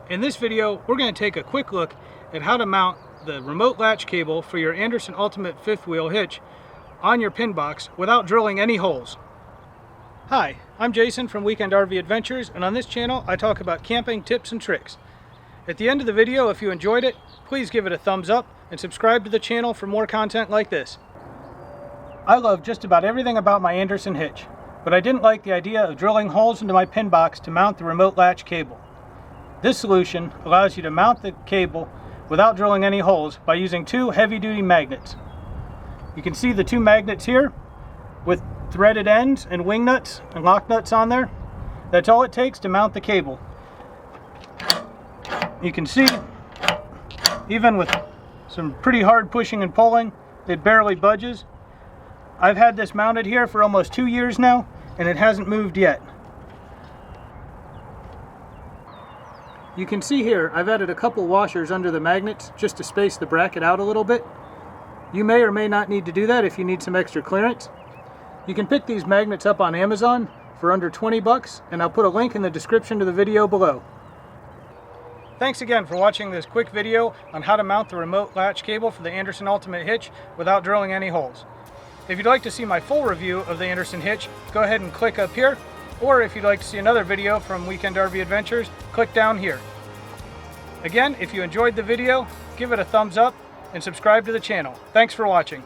In this video, we're going to take a quick look at how to mount the remote latch cable for your Andersen Ultimate fifth wheel hitch on your pin box without drilling any holes. Hi, I'm Jason from Weekend RV Adventures, and on this channel I talk about camping tips and tricks. At the end of the video, if you enjoyed it, please give it a thumbs up and subscribe to the channel for more content like this. I love just about everything about my Andersen hitch, but I didn't like the idea of drilling holes into my pin box to mount the remote latch cable. This solution allows you to mount the cable without drilling any holes by using two heavy-duty magnets. You can see the two magnets here with threaded ends and wing nuts and lock nuts on there. That's all it takes to mount the cable. You can see, even with some pretty hard pushing and pulling, it barely budges. I've had this mounted here for almost 2 years now, and it hasn't moved yet. You can see here I've added a couple washers under the magnets just to space the bracket out a little bit. You may or may not need to do that if you need some extra clearance. You can pick these magnets up on Amazon for under 20 bucks, and I'll put a link in the description to the video below. Thanks again for watching this quick video on how to mount the remote latch cable for the Andersen Ultimate hitch without drilling any holes. If you'd like to see my full review of the Andersen hitch, go ahead and click up here. Or if you'd like to see another video from Weekend RV Adventures, click down here. Again, if you enjoyed the video, give it a thumbs up and subscribe to the channel. Thanks for watching.